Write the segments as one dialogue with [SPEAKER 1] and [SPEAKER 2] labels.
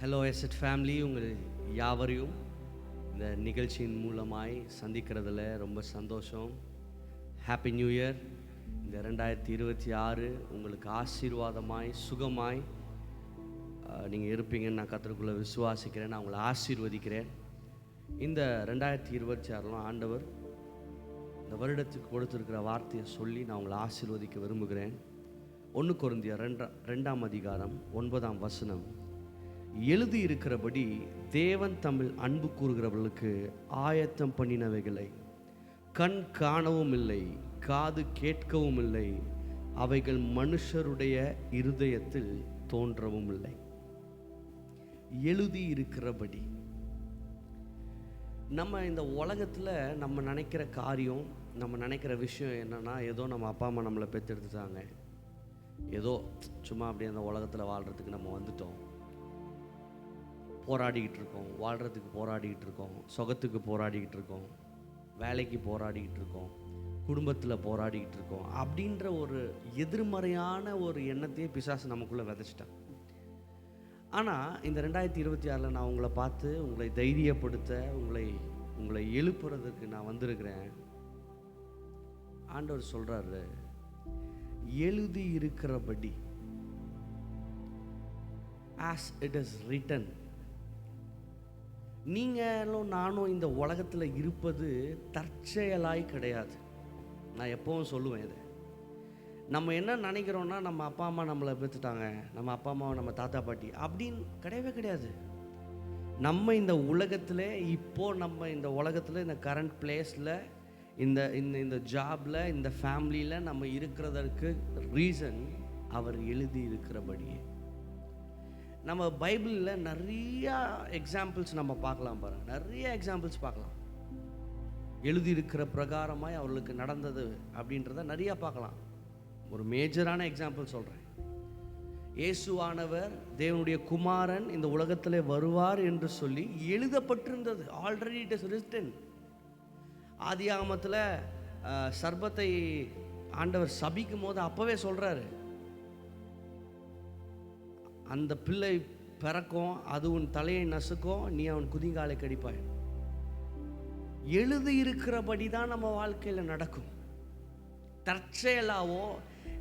[SPEAKER 1] Hello எஸ்எட் family, உங்கள் யாவரையும் இந்த நிகழ்ச்சியின் மூலமாய் சந்திக்கிறதுல ரொம்ப சந்தோஷம். Happy new year. இந்த 2026 உங்களுக்கு ஆசீர்வாதமாய் சுகமாய் நீங்கள் இருப்பீங்கன்னு நான் கர்த்தருக்குள்ளே விசுவாசிக்கிறேன். நான் உங்களை ஆசீர்வதிக்கிறேன். இந்த 2026 ஆண்டவர் இந்த வருடத்துக்கு கொடுத்துருக்கிற வார்த்தையை சொல்லி நான் உங்களை ஆசீர்வதிக்க விரும்புகிறேன். 1 கொரிந்தியர் 2ஆம் அதிகாரம் 9ஆம் வசனம், எழுதியிருக்கிறபடி தேவன் தம்மில் அன்பு கூறுகிறவர்களுக்கு ஆயத்தம் பண்ணினவைகளை கண் காணவும் இல்லை, காது கேட்கவும் இல்லை, அவைகள் மனுஷருடைய இருதயத்தில் தோன்றவும் இல்லை. எழுதியிருக்கிறபடி நம்ம இந்த உலகத்தில் நம்ம நினைக்கிற காரியம், நம்ம நினைக்கிற விஷயம் என்னென்னா, ஏதோ நம்ம அப்பா அம்மா நம்மளை பெற்றெடுத்துட்டாங்க, ஏதோ சும்மா அப்படியே அந்த உலகத்தில் வாழ்கிறதுக்கு நம்ம வந்துட்டோம், போராடிக்கிட்டு இருக்கோம், வாழ்கிறதுக்கு போராடிக்கிட்டு இருக்கோம், சுகத்துக்கு போராடிக்கிட்டு இருக்கோம், வேலைக்கு போராடிக்கிட்டு இருக்கோம், குடும்பத்தில் போராடிக்கிட்டு இருக்கோம் அப்படின்ற ஒரு எதிர்மறையான ஒரு எண்ணத்தையே பிசாசு நமக்குள்ளே விதைச்சிட்டான். ஆனால் இந்த 2026 நான் உங்களை பார்த்து உங்களை தைரியப்படுத்த, உங்களை எழுப்புறதுக்கு நான் வந்திருக்கிறேன். ஆண்டவர் சொல்கிறாரு, எழுதி இருக்கிறபடி, as it is written. நீங்களும் நானும் இந்த உலகத்தில் இருப்பது தற்செயலாய் கிடையாது. நான் எப்பவும் சொல்லுவேன் இதை. நம்ம என்ன நினைக்கிறோன்னா, நம்ம அப்பா அம்மா நம்மளை பெற்றுட்டாங்க, நம்ம அப்பா அம்மாவை நம்ம தாத்தா பாட்டி அப்படின்னு கிடையவே கிடையாது. நம்ம இந்த உலகத்தில் நம்ம இந்த உலகத்தில் இந்த கரண்ட் பிளேஸில் இந்த இந்த ஜாபில் இந்த ஃபேமிலியில் நம்ம இருக்கிறதற்கு ரீசன் அவர் எழுதி இருக்கிறபடியே. நம்ம பைபிளில் நிறையா எக்ஸாம்பிள்ஸ் நம்ம பார்க்கலாம். பாருங்கள், நிறைய எக்ஸாம்பிள்ஸ் பார்க்கலாம். எழுதியிருக்கிற பிரகாரமாய் அவர்களுக்கு நடந்தது அப்படின்றத நிறையா பார்க்கலாம். ஒரு மேஜரான எக்ஸாம்பிள் சொல்கிறேன். இயேசுவானவர் தேவனுடைய குமாரன் இந்த உலகத்தில் வருவார் என்று சொல்லி எழுதப்பட்டிருந்தது. Already it is written. ஆதியாகமத்தில் சர்பத்தை ஆண்டவர் சபிக்கும் போது அப்போவே சொல்கிறாரு, அந்த பிள்ளை பிறக்கும், அது உன் தலையை நசுக்கும், நீ அவன் குதிங்காலை கடிப்பாய். எழுதி இருக்கிறபடி தான் நம்ம வாழ்க்கையில் நடக்கும். தற்செயலாவோ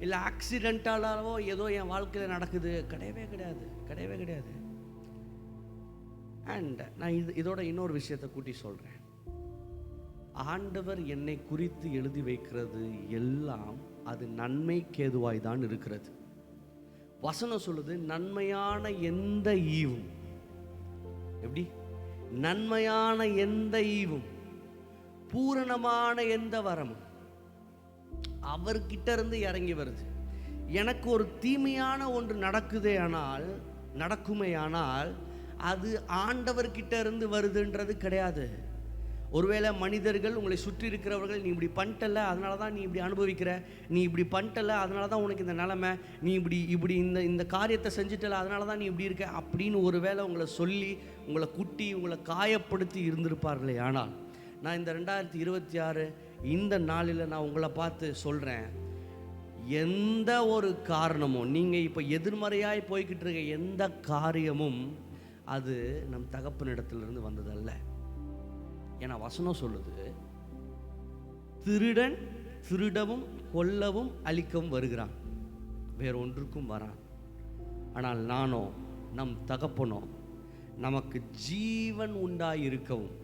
[SPEAKER 1] இல்லை ஆக்சிடென்டாலாவோ ஏதோ என் வாழ்க்கையில் நடக்குது கிடையவே கிடையாது, கிடையவே கிடையாது. அண்ட் நான் இதோட இன்னொரு விஷயத்தை கூட்டி சொல்கிறேன். ஆண்டவர் என்னை குறித்து எழுதி வைக்கிறது எல்லாம் அது நன்மைக்கேதுவாய் தான் இருக்கிறது. வசனம் சொல்லுது, நன்மையான எந்த ஈவும், எப்படி நன்மையான எந்த ஈவும், பூரணமான எந்த வரமும் அவர்கிட்ட இருந்து இறங்கி வருது. எனக்கு ஒரு தீமையான ஒன்று நடக்குமே ஆனால் அது ஆண்டவர்கிட்ட இருந்து வருதுன்றது கிடையாது. ஒருவேளை மனிதர்கள், உங்களை சுற்றி இருக்கிறவர்கள், நீ இப்படி பண்ணிட்டல அதனால தான் நீ இப்படி அனுபவிக்கிற, நீ இப்படி பண்ணிட்டல அதனால தான் உனக்கு இந்த நிலைமை, நீ இப்படி இந்த காரியத்தை செஞ்சுட்டல அதனால தான் நீ இப்படி இருக்க அப்படின்னு ஒருவேளை உங்களை சொல்லி, உங்களை குட்டி, உங்களை காயப்படுத்தி இருந்திருப்பார்களே. ஆனால் நான் இந்த 2026 இந்த நாளில் நான் உங்களை பார்த்து சொல்கிறேன், எந்த ஒரு காரணமும், நீங்கள் இப்போ எதிர்மறையாய் போய்கிட்டு இருக்க எந்த காரியமும் அது நம் தகப்பனிடத்திலிருந்து வந்ததல்ல. ஏன்னா வசனம் சொல்லுது, திருடன் திருடவும் கொல்லவும் அழிக்கவும் வருகிறான், வேற ஒன்றுக்கும் வரான். ஆனால் நானோ நம் தகப்பனோ நமக்கு ஜீவன் உண்டாயிருக்கவும்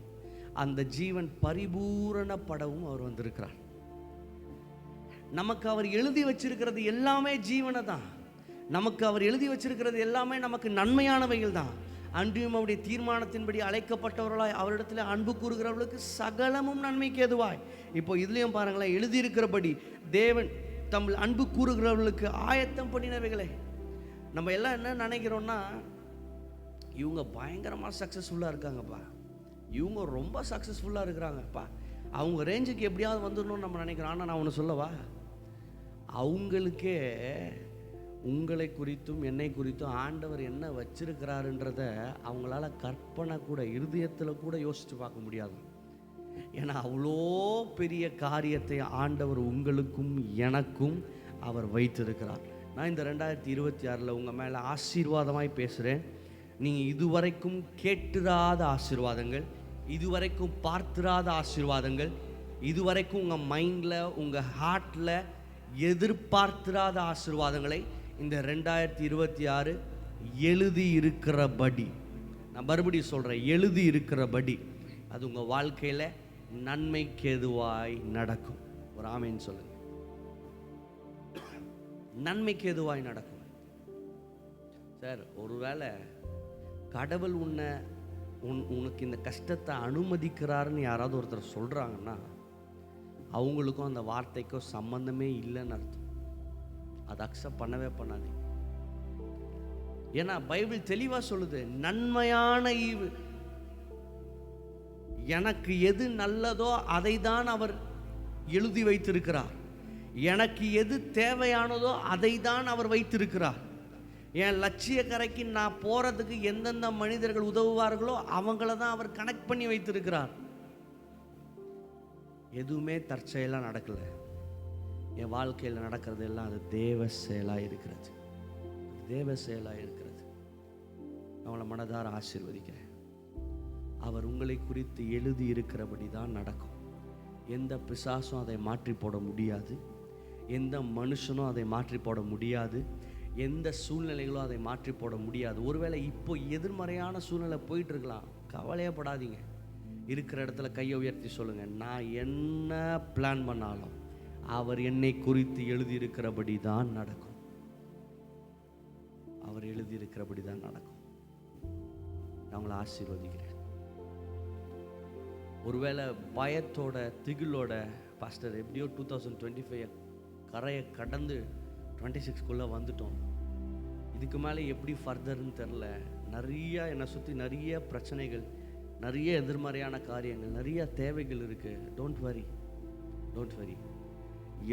[SPEAKER 1] அந்த ஜீவன் பரிபூரணப்படவும் அவர் வந்திருக்கிறார். நமக்கு அவர் எழுதி வச்சிருக்கிறது எல்லாமே ஜீவனை தான். நமக்கு அவர் எழுதி வச்சிருக்கிறது எல்லாமே நமக்கு நன்மையானவைகள் தான். அன்றியும் அவருடைய தீர்மானத்தின்படி அழைக்கப்பட்டவர்களாய் அவரிடத்தில் அன்பு கூறுகிறவர்களுக்கு சகலமும் நன்மைக்கு ஏதுவாய். இப்போ இதுலேயும் பாருங்களேன், எழுதியிருக்கிறபடி தேவன் தம் அன்பு கூறுகிறவர்களுக்கு ஆயத்தம் பண்ணினவைகளே. நம்ம எல்லாம் என்ன நினைக்கிறோன்னா, இவங்க பயங்கரமாக சக்ஸஸ்ஃபுல்லாக இருக்காங்கப்பா, இவங்க ரொம்ப சக்ஸஸ்ஃபுல்லாக இருக்கிறாங்கப்பா, அவங்க ரேஞ்சுக்கு எப்படியாவது வந்துடணும்னு நம்ம நினைக்கிறோம். ஆனால் நான் ஒன்று சொல்லவா, அவங்களுக்கே உங்களை குறித்தும் என்னை குறித்தும் ஆண்டவர் என்ன வச்சிருக்கிறாருன்றத அவங்களால கற்பனை கூட, இருதயத்தில் கூட யோசித்து பார்க்க முடியாது. ஏன்னா அவ்வளோ பெரிய காரியத்தை ஆண்டவர் உங்களுக்கும் எனக்கும் அவர் வைத்திருக்கிறார். நான் இந்த 2026 உங்கள் மேலே ஆசீர்வாதமாய் பேசுகிறேன். நீங்கள் இதுவரைக்கும் கேட்டிராத ஆசீர்வாதங்கள், இதுவரைக்கும் பார்த்திராத ஆசீர்வாதங்கள், இதுவரைக்கும் உங்கள் மைண்டில் உங்கள் ஹார்ட்டில் எதிர்பார்த்திராத ஆசீர்வாதங்களை இந்த 2026 எழுதி இருக்கிறபடி, நான் மறுபடியும் சொல்கிறேன், எழுதி இருக்கிறபடி அது உங்கள் வாழ்க்கையில் நன்மைக்கு எதுவாய் நடக்கும். ஒரு ஆமேன்னு சொல்லுங்க. நன்மைக்கு எதுவாய் நடக்கும். சார், ஒருவேளை கடவுள் உனக்கு இந்த கஷ்டத்தை அனுமதிக்கிறாருன்னு யாராவது ஒருத்தர் சொல்கிறாங்கன்னா அவங்களுக்கும் அந்த வார்த்தைக்கும் சம்பந்தமே இல்லைன்னு அர்த்தம். அதை அக்செப்ட் பண்ணவே பண்ணாதீங்க. ஏன்னா பைபிள் தெளிவாக சொல்லுது, நன்மையான ஈவு. எனக்கு எது நல்லதோ அதை தான் அவர் எழுதி வைத்திருக்கிறார். எனக்கு எது தேவையானதோ அதை தான் அவர் வைத்திருக்கிறார். என் லட்சிய கரைக்கு நான் போகிறதுக்கு எந்தெந்த மனிதர்கள் உதவுவார்களோ அவங்கள தான் அவர் கனெக்ட் பண்ணி வைத்திருக்கிறார். எதுவுமே தற்செயலாக நடக்கலை. என் வாழ்க்கையில் நடக்கிறது எல்லாம் அது தேவ செயலாக இருக்கிறது. தேவ செயலாக இருக்கிறது. அவளை மனதார ஆசீர்வதிக்கிறேன். அவர் உங்களை குறித்து எழுதி இருக்கிறபடி தான் நடக்கும். எந்த பிசாசும் அதை மாற்றி போட முடியாது. எந்த மனுஷனும் அதை மாற்றி போட முடியாது. எந்த சூழ்நிலைகளும் அதை மாற்றி போட முடியாது. ஒருவேளை இப்போ எதிர்மறையான சூழ்நிலை போயிட்டு இருக்கலாம், கவலையப்படாதீங்க. இருக்கிற இடத்துல கையை உயர்த்தி சொல்லுங்கள், நான் என்ன பிளான் பண்ணாலும் அவர் என்னை குறித்து எழுதியிருக்கிறபடி தான் நடக்கும். அவர் எழுதியிருக்கிறபடி தான் நடக்கும். நான் உங்களை ஆசீர்வதிக்கிறேன். ஒருவேளை பயத்தோட திகிலோட, பாஸ்டர் எப்படியோ 2025 கரையை கடந்து 26க்குள்ளே வந்துட்டோம், இதுக்கு மேலே எப்படி ஃபர்தர்னு தெரில, நிறையா என்னை சுற்றி நிறைய பிரச்சனைகள், நிறைய எதிர்மறையான காரியங்கள், நிறைய தேவைகள் இருக்குது. Don't worry, don't worry.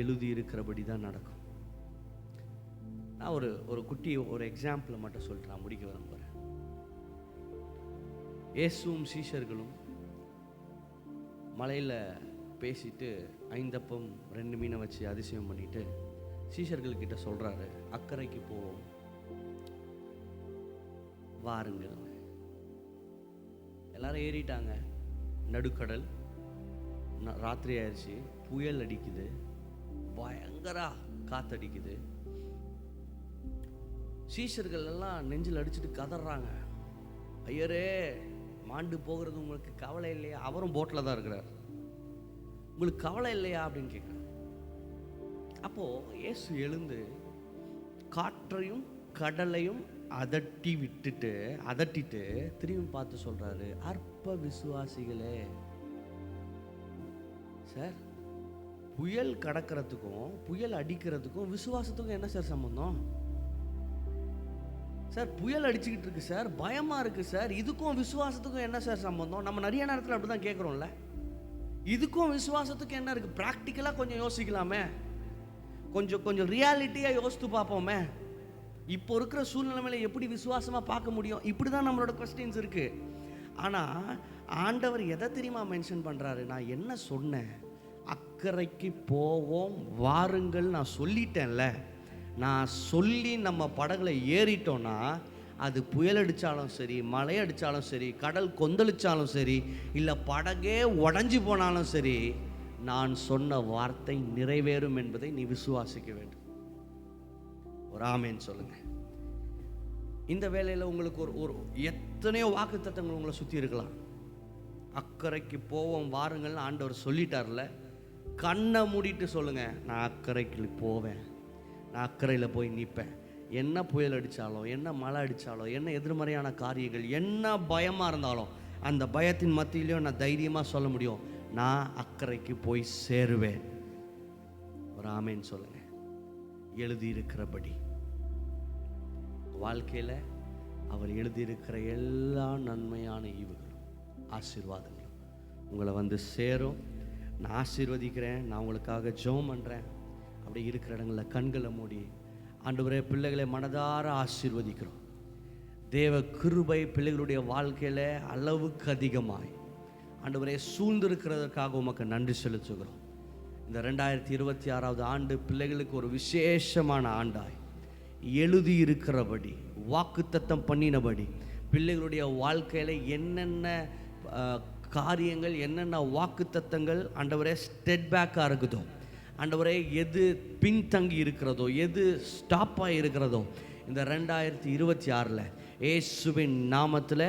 [SPEAKER 1] எழுதி இருக்கிறபடி தான் நடக்கும். நான் ஒரு குட்டி ஒரு எக்ஸாம்பிளை மட்டும் சொல்லிட்டு நான் முடிக்க விரும்புகிறேன். இயேசுவும் சீஷர்களும் மலையில் பேசிட்டு 5 அப்பம் 2 மீனை வச்சு அதிசயம் பண்ணிட்டு சீஷர்கள்கிட்ட சொல்கிறாரு, அக்கறைக்கு போவோம் வாருங்கள். எல்லாரும் ஏறிட்டாங்க. நடுக்கடல், ராத்திரி ஆயிடுச்சு, புயல் அடிக்குது, பயங்கர காத்தடிக்குது. சீஷர்கள் எல்லாம் நெஞ்சில் அடிச்சுட்டு கதறாங்க, ஐயரே மாண்டு போகிறது உங்களுக்கு கவலை இல்லையா? அவரும் போட்டில் தான் இருக்கிறார். உங்களுக்கு கவலை இல்லையா அப்படின்னு கேட்குறாங்க. அப்போது இயேசு எழுந்து காற்றையும் கடலையும் அதட்டிட்டு திரும்பி பார்த்து சொல்கிறாரு, அற்ப விசுவாசிகளே. சார், புயல் கடக்கிறதுக்கும் புயல் அடிக்கிறதுக்கும் விசுவாசத்துக்கும் என்ன சார் சம்பந்தம்? சார், புயல் அடிச்சுக்கிட்டு இருக்கு சார், பயமாக இருக்குது சார், இதுக்கும் விசுவாசத்துக்கும் என்ன சார் சம்பந்தம்? நம்ம நிறைய நேரத்தில் அப்படி தான் கேட்குறோம்ல. இதுக்கும் விசுவாசத்துக்கும் என்ன இருக்குது? ப்ராக்டிக்கலாக கொஞ்சம் யோசிக்கலாமே, கொஞ்சம் ரியாலிட்டியாக யோசித்து பார்ப்போமே. இப்போ இருக்கிற சூழ்நிலைமையில் எப்படி விசுவாசமாக பார்க்க முடியும்? இப்படி தான் நம்மளோட கொஸ்டின்ஸ் இருக்குது. ஆனால் ஆண்டவர் எதை தெரியுமா மென்ஷன் பண்ணுறாரு? நான் என்ன சொன்னேன்? அக்கறைக்கு போவோம் வாருங்கள் நான் சொல்லிட்டேன்ல. நான் சொல்லி நம்ம படகுல ஏறிட்டோன்னா அது புயல் அடித்தாலும் சரி, மழை அடித்தாலும் சரி, கடல் கொந்தளித்தாலும் சரி, இல்லை படகே உடஞ்சி போனாலும் சரி, நான் சொன்ன வார்த்தை நிறைவேறும் என்பதை நீ விசுவாசிக்க வேண்டும். ஒரு ஆமேன்னு சொல்லுங்க. இந்த வேளையில் உங்களுக்கு ஒரு எத்தனையோ வாக்குத்தத்தங்கள் உங்களை சுற்றி இருக்கலாம். அக்கறைக்கு போவோம் வாருங்கள்னு ஆண்டவர் சொல்லிட்டார்ல, கண்ணை மூடிட்டு சொல்லுங்க, நான் அக்கறைக்கு போவேன், நான் அக்கறையில் போய் நிற்பேன். என்ன புயல் அடித்தாலும், என்ன மழை அடித்தாலும், என்ன எதிர்மறையான காரியங்கள், என்ன பயமாக இருந்தாலும், அந்த பயத்தின் மத்தியிலையும் நான் தைரியமாக சொல்ல முடியும், நான் அக்கறைக்கு போய் சேருவேன். ஒரு ஆமேன்னு சொல்லுங்க. எழுதியிருக்கிறபடி வாழ்க்கையில் அவர் எழுதியிருக்கிற எல்லா நன்மையான ஈவுகளும் ஆசீர்வாதங்களும் உங்களை வந்து சேரும். நான் ஆசீர்வதிக்கிறேன். நான் உங்களுக்காக ஜெபம் பண்ணுறேன். அப்படி இருக்கிற இடங்களில் கண்களை மூடி, ஆண்டவரே, பிள்ளைகளை மனதார ஆசீர்வதிக்கிறோம். தேவ கிருபை பிள்ளைகளுடைய வாழ்க்கையில் அளவுக்கு அதிகமாய் ஆண்டவரே சூழ்ந்திருக்கிறதுக்காக உமக்கு நன்றி செலுத்துகிறோம். இந்த 2026 ஆண்டு பிள்ளைகளுக்கு ஒரு விசேஷமான ஆண்டாய் எழுதி இருக்கிறபடி, வாக்குத்தத்தம் பண்ணினபடி பிள்ளைகளுடைய வாழ்க்கையில் என்னென்ன காரியங்கள், என்னென்ன வாக்குத்தத்தங்கள் ஆண்டவரே ஸ்டெட் பேக்காக இருக்குதோ, ஆண்டவரே எது பின்தங்கி இருக்கிறதோ, எது ஸ்டாப்பாக இருக்கிறதோ, இந்த 2026 இயேசுவின் நாமத்தில்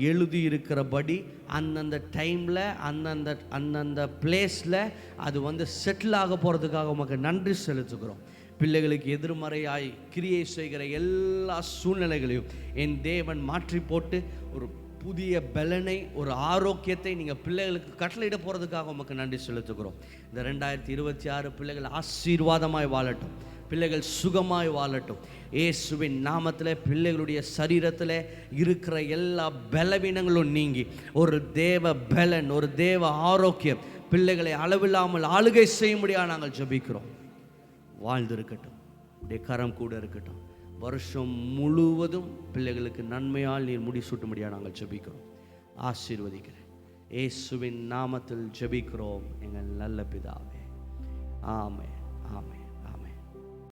[SPEAKER 1] எழுதியிருக்கிறபடி அந்தந்த டைமில் அந்தந்த பிளேஸில் அது செட்டில் ஆக போகிறதுக்காக உமக்கு நன்றி செலுத்துகிறோம். பிள்ளைகளுக்கு எதிர்மறையாய் கிரியை செய்கிற எல்லா சூழ்நிலைகளையும் என் தேவன் மாற்றி போட்டு ஒரு புதிய பலனை, ஒரு ஆரோக்கியத்தை நீங்கள் பிள்ளைகளுக்கு கட்டளையிட போகிறதுக்காக உமக்கு நன்றி செலுத்துகிறோம். இந்த 2026 பிள்ளைகள் ஆசீர்வாதமாய் வாழட்டும், பிள்ளைகள் சுகமாய் வாழட்டும். இயேசுவின் நாமத்தில் பிள்ளைகளுடைய சரீரத்தில் இருக்கிற எல்லா பலவீனங்களும் நீங்கி ஒரு தேவ பலன், ஒரு தேவ ஆரோக்கியம் பிள்ளைகளை அளவில்லாமல் ஆளுகை செய்யும்படியாக நாங்கள் ஜெபிக்கிறோம். வாழ்ந்திருக்கட்டும், உடைய கரம் கூட இருக்கட்டும். வருஷம் முழுவதும் பிள்ளைகளுக்கு நன்மையால் நீர் முடிசூட்டும்படியாக நாங்கள் ஜெபிக்கிறோம். ஆசீர்வதிக்கிறேன். இயேசுவின் நாமத்தில் ஜெபிக்கிறோம் எங்கள் நல்ல பிதாவே. ஆமென், ஆமென்.